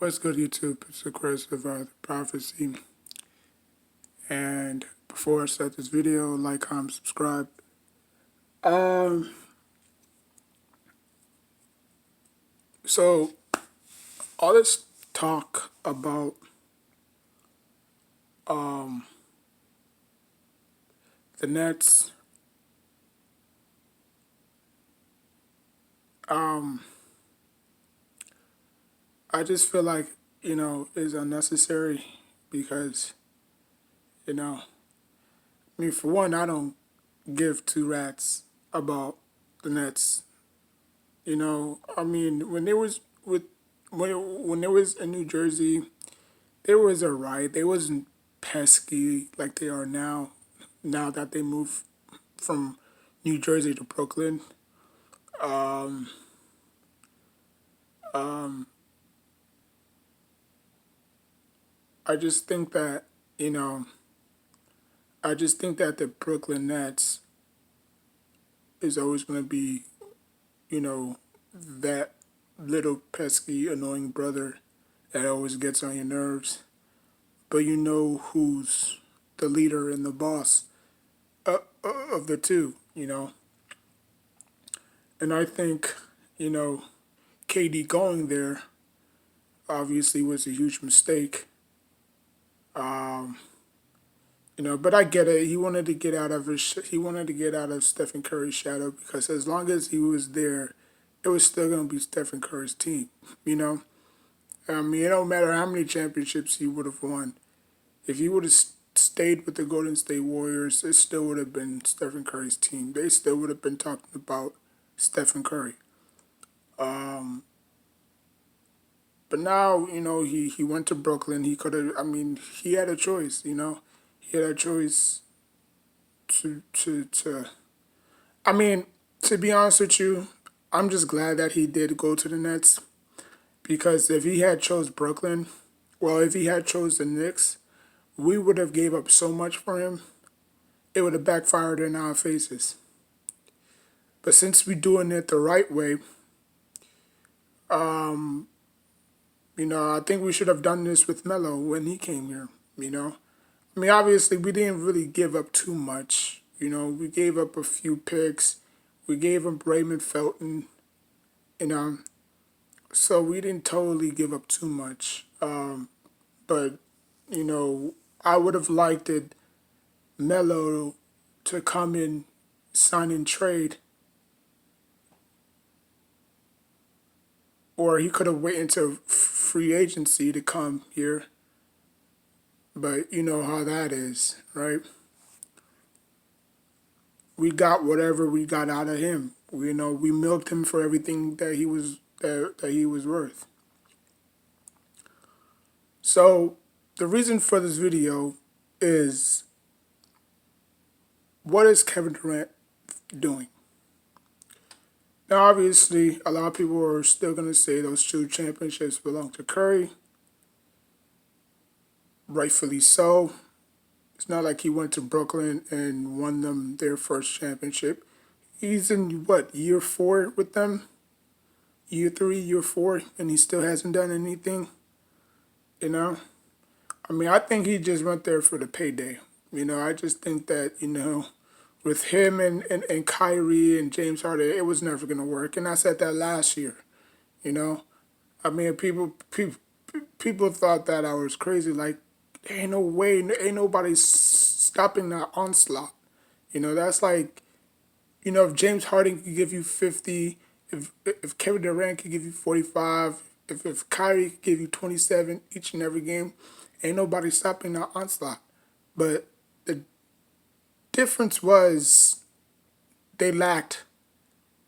What's good, YouTube? It's the Chris of the Prophecy. And before I start this video, like, comment, subscribe. Um, so all this talk about the Nets, I just feel like is unnecessary because for one, I don't give two rats about the Nets. When there was when there was in New Jersey, there was a riot. They wasn't pesky like they are now. Now that they moved from New Jersey to Brooklyn, I just think that you know, I just think that the Brooklyn Nets is always going to be that little pesky, annoying brother that always gets on your nerves. But you know who's the leader and the boss of the two. And I think, KD going there obviously was a huge mistake. But I get it. He wanted to get out of he wanted to get out of Stephen Curry's shadow because as long as he was there, it was still gonna be Stephen Curry's team. You know, it don't matter how many championships he would have won. If he would have stayed with the Golden State Warriors, it still would have been Stephen Curry's team. They still would have been talking about Stephen Curry. But now, he went to Brooklyn. He could have. He had a choice. He had a choice to. I mean, to be honest with you, I'm just glad that he did go to the Nets because if he had chose Brooklyn, well, if he had chose the Knicks, we would have gave up so much for him. It would have backfired in our faces. But since we're doing it the right way, I think we should have done this with Melo when he came here. Obviously, we didn't really give up too much. We gave up a few picks. We gave him Raymond Felton. So we didn't totally give up too much. But, I would have liked it Melo to come in, sign and trade. Or he could have waited until free agency to come here. But you know how that is, right? We got whatever we got out of him. We milked him for everything that he was worth. So the reason for this video is, what is Kevin Durant doing? Now, obviously, a lot of people are still going to say those two championships belong to Curry. Rightfully so. It's not like he went to Brooklyn and won them their first championship. He's in, year 4 with them? Year 3, year 4, and he still hasn't done anything? I think he just went there for the payday. I just think that, with him and Kyrie and James Harden, it was never going to work. And I said that last year, people thought that I was crazy. Like, ain't no way, ain't nobody stopping that onslaught. That's like, if James Harden could give you 50, if Kevin Durant could give you 45, if Kyrie could give you 27 each and every game, ain't nobody stopping that onslaught. But the difference was they lacked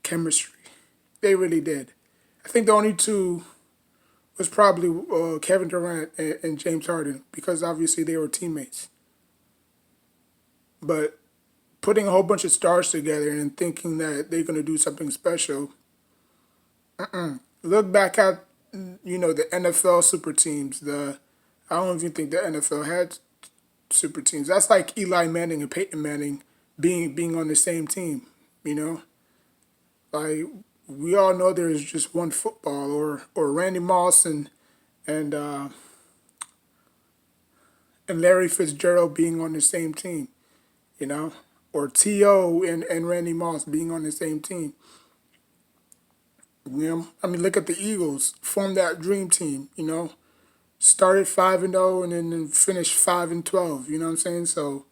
chemistry. They really did. I think the only two was probably Kevin Durant and James Harden because obviously they were teammates. But putting a whole bunch of stars together and thinking that they're going to do something special, look back at, the NFL super teams. I don't even think the NFL had super teams. That's like Eli Manning and Peyton Manning being on the same team, Like, we all know there's just one football, or Randy Moss and and uh, and Larry Fitzgerald being on the same team, you know, or T.O. and Randy Moss being on the same team. You know, I mean, look at the Eagles, formed that dream team. You know, started 5-0 and then finished 5-12. You know what I'm saying? So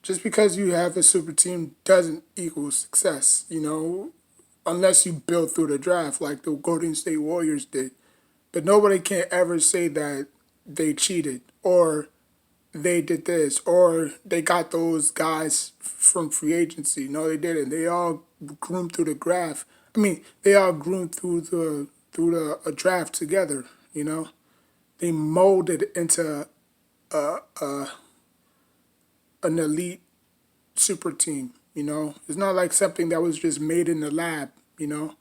just because you have a super team doesn't equal success. You know, unless you build through the draft like the Golden State Warriors did. But nobody can ever say that they cheated or they did this or they got those guys from free agency. No, they didn't. They all groomed through the draft. I mean, they all groomed through the a draft together. You know, they molded into an elite super team. You know, it's not like something that was just made in the lab. You know,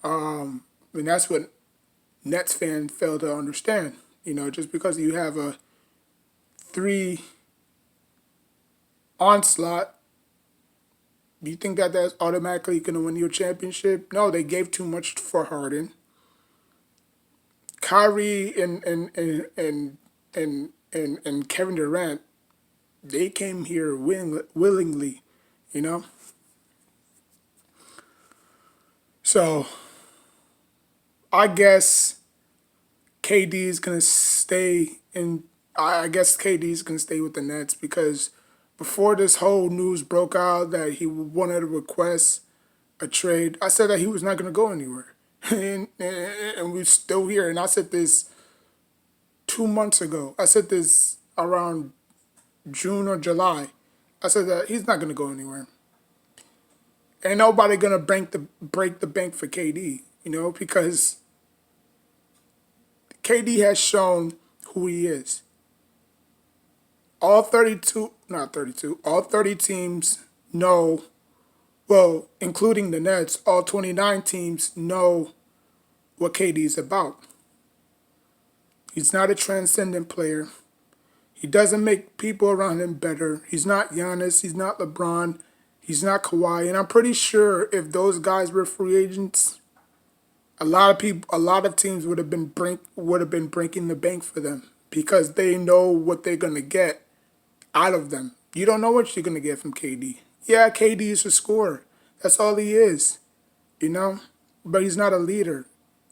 and that's what Nets fans fail to understand. You know, just because you have a three onslaught, you think that that's automatically going to win your championship? No, they gave too much for Harden. Kyrie and Kevin Durant, they came here willingly, you know. So I guess KD is gonna stay in. I guess KD is gonna stay with the Nets because before this whole news broke out that he wanted to request a trade, I said that he was not gonna go anywhere, and we're still here. And I said this 2 months ago. I said this around June or July. I said that he's not gonna go anywhere. Ain't nobody gonna break the bank for KD, you know, because KD has shown who he is. All 32, not 32, all 30 teams know, well, including the Nets, all 29 teams know what KD is about. He's not a transcendent player. He doesn't make people around him better. He's not Giannis. He's not LeBron. He's not Kawhi. And I'm pretty sure if those guys were free agents, a lot of teams would have been breaking the bank for them because they know what they're gonna get out of them. You don't know what you're gonna get from KD. Yeah, KD is a scorer. That's all he is, you know. But he's not a leader.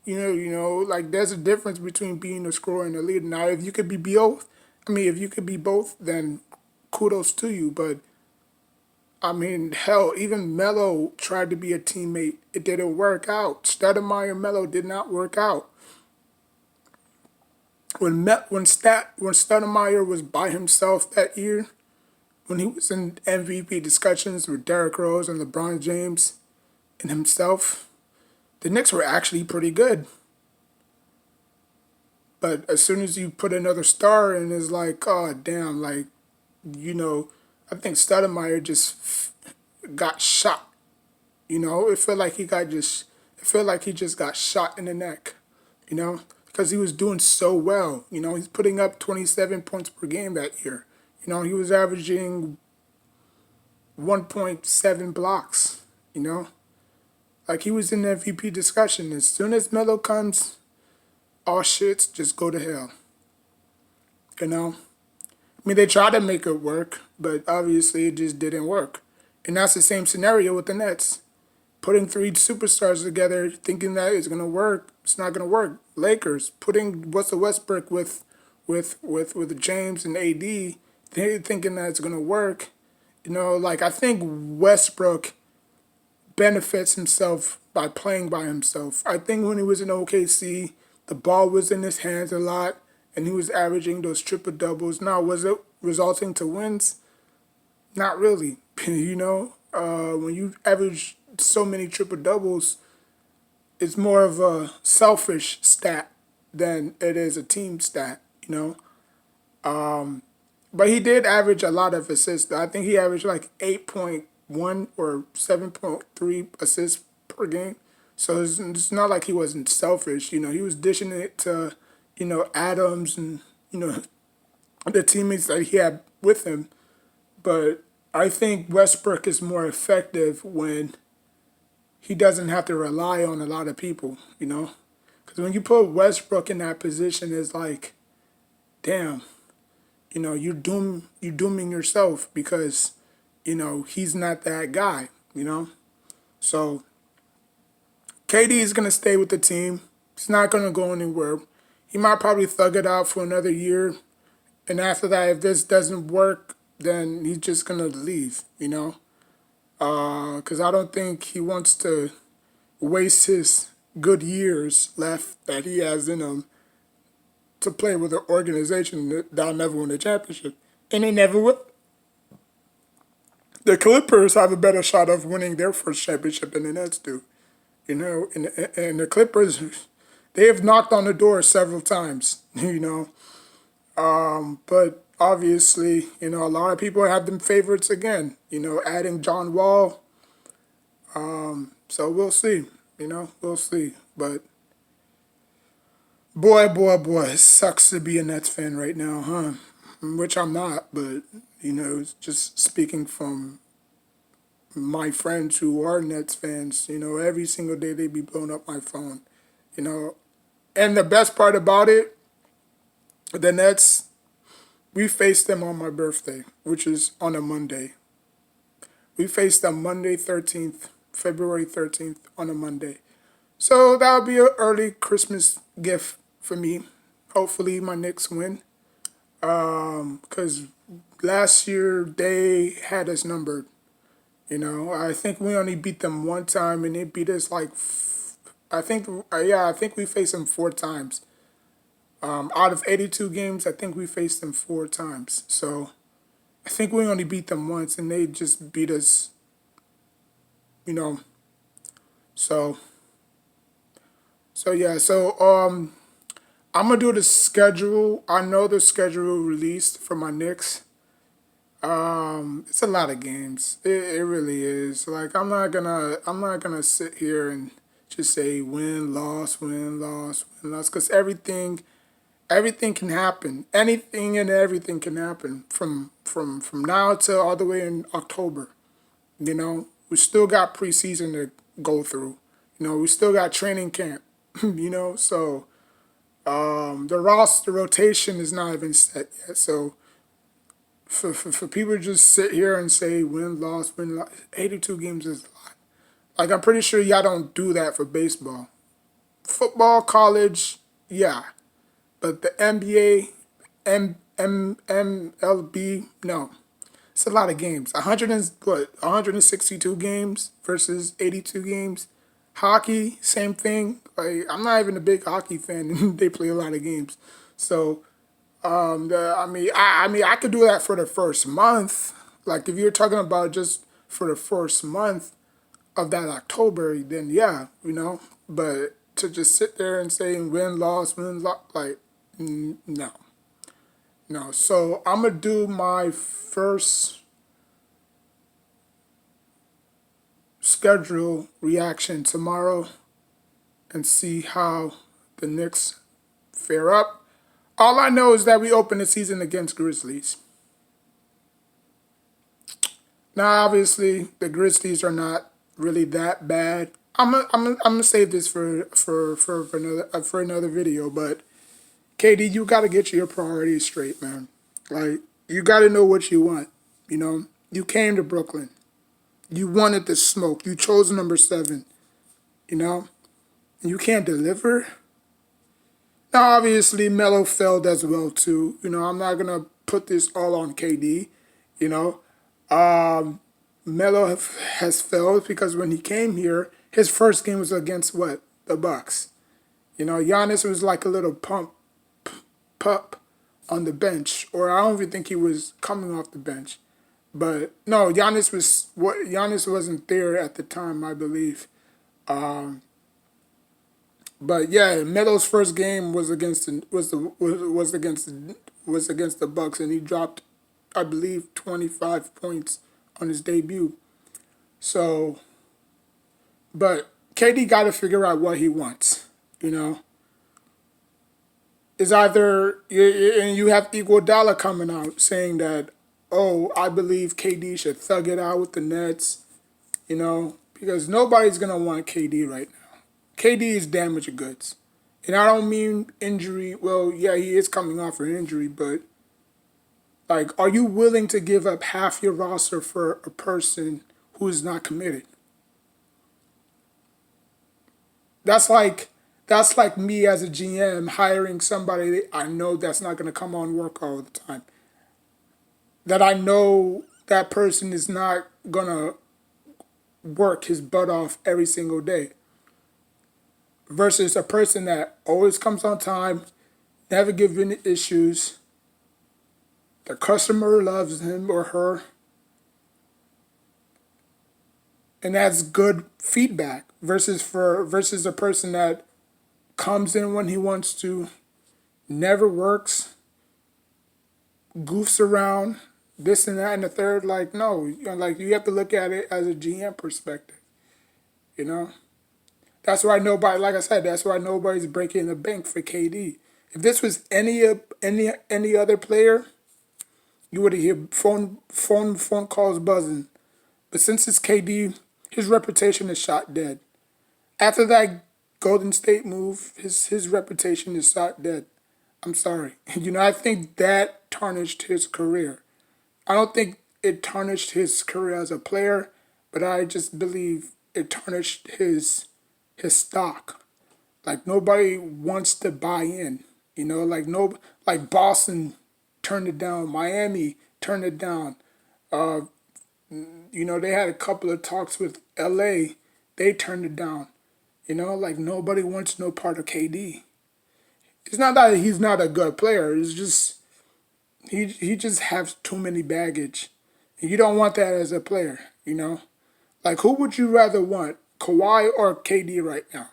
Like there's a difference between being a scorer and a leader. Now, if you could be both, if you could be both, then kudos to you. But I mean, hell, even Melo tried to be a teammate. It didn't work out. Stoudemire Melo did not work out. When Stoudemire was by himself that year, when he was in MVP discussions with Derrick Rose and LeBron James and himself, the Knicks were actually pretty good. But as soon as you put another star in, it's like, oh damn, like, you know, I think Stoudemire just got shot. You know, it felt like he just got shot in the neck. You know, because he was doing so well. You know, he's putting up 27 points per game that year. You know, he was averaging 1.7 blocks. You know, like he was in the MVP discussion. As soon as Melo comes, all shits just go to hell. You know, they tried to make it work, but obviously it just didn't work. And that's the same scenario with the Nets. Putting three superstars together, thinking that it's gonna work, it's not gonna work. Lakers putting Russell Westbrook with James and AD, they thinking that it's gonna work. You know, like I think Westbrook benefits himself by playing by himself. I think when he was in OKC, the ball was in his hands a lot, and he was averaging those triple doubles. Now, was it resulting to wins? Not really. You know, when you average so many triple doubles, it's more of a selfish stat than it is a team stat. You know, but he did average a lot of assists. I think he averaged like 8.1 or 7.3 assists per game. So it's not like he wasn't selfish. You know, he was dishing it to, Adams and, the teammates that he had with him. But I think Westbrook is more effective when he doesn't have to rely on a lot of people, because Because when you put Westbrook in that position, it's like, damn, you're dooming yourself because, he's not that guy, So KD is gonna stay with the team. He's not gonna go anywhere. He might probably thug it out for another year, and after that, if this doesn't work, then he's just gonna leave. Because I don't think he wants to waste his good years left that he has in him to play with an organization that'll never win a championship. And they never will. The Clippers have a better shot of winning their first championship than the Nets do. And the Clippers, they have knocked on the door several times, But obviously, a lot of people have them favorites again, adding John Wall. So we'll see, we'll see. But boy, it sucks to be a Nets fan right now, huh? Which I'm not, but, it's just speaking from my friends who are Nets fans, every single day they be blowing up my phone, And the best part about it, the Nets, we faced them on my birthday, which is on a Monday. We faced them Monday 13th, February 13th on a Monday. So that'll be an early Christmas gift for me. Hopefully my Knicks win. Because last year they had us numbered. I think we only beat them one time, and they beat us like, I think we faced them 4 times. Out of 82 games, I think we faced them 4 times. So I think we only beat them once, and they just beat us, So, I'm gonna do the schedule. I know the schedule released for my Knicks. It's a lot of games. It really is. Like I'm not gonna sit here and just say win, loss, win, loss, win, loss, because everything can happen. Anything and everything can happen from now till all the way in October. We still got preseason to go through. We still got training camp. So the rotation is not even set yet. So for people to just sit here and say win, loss, 82 games is a lot. Like I'm pretty sure y'all don't do that for baseball. Football, college, yeah. But the NBA, MLB, no. It's a lot of games. 162 games versus 82 games. Hockey, same thing. Like I'm not even a big hockey fan, and they play a lot of games. So, I could do that for the first month. Like if you're talking about just for the first month of that October, then yeah, But to just sit there and say win, loss, like no, no. So I'm gonna do my first schedule reaction tomorrow and see how the Knicks fare up. All I know is that we open the season against Grizzlies. Now, obviously, the Grizzlies are not really that bad. I'm gonna save this for another video. But KD, you gotta get your priorities straight, man. Like you gotta know what you want. You came to Brooklyn. You wanted the smoke. You chose number 7. And you can't deliver. Now, obviously, Melo failed as well too. I'm not gonna put this all on KD. Melo has failed because when he came here, his first game was against what? The Bucks. Giannis was like a little pup on the bench, or I don't even think he was coming off the bench. But no, Giannis wasn't there at the time, I believe. But yeah, Melo's first game was against the Bucks, and he dropped, I believe, 25 points on his debut. So, but KD got to figure out what he wants. It's either and you have Iguodala coming out saying that, oh, I believe KD should thug it out with the Nets, because nobody's gonna want KD right now. KD is damaged goods. And I don't mean injury. Well, yeah, he is coming off an injury, but like, are you willing to give up half your roster for a person who is not committed? That's like that's like me as a GM hiring somebody that I know that's not going to come on work all the time. That I know that person is not going to work his butt off every single day. Versus a person that always comes on time, never give any issues. The customer loves him or her, and that's good feedback. Versus a person that comes in when he wants to, never works, goofs around, this and that and the third. Like, no, like, you have to look at it as a GM perspective. You know, that's why nobody, like I said, that's why nobody's breaking the bank for KD. If this was any other player, you would have heard phone calls buzzing. But since it's KD, his reputation is shot dead. After that Golden State move, his reputation is shot dead. I'm sorry. I think that tarnished his career. I don't think it tarnished his career as a player, but I just believe it tarnished his stock. Like, nobody wants to buy in. Like, no, like Boston turned it down, Miami turned it down. Uh, they had a couple of talks with LA, they turned it down. Like, nobody wants no part of KD. It's not that he's not a good player. It's just he just has too many baggage. And you don't want that as a player. Like, who would you rather want, Kawhi or KD right now?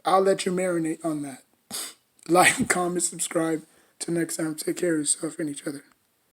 I'll let you marinate on that. Like, comment, subscribe. Till next time, take care of yourself and each other.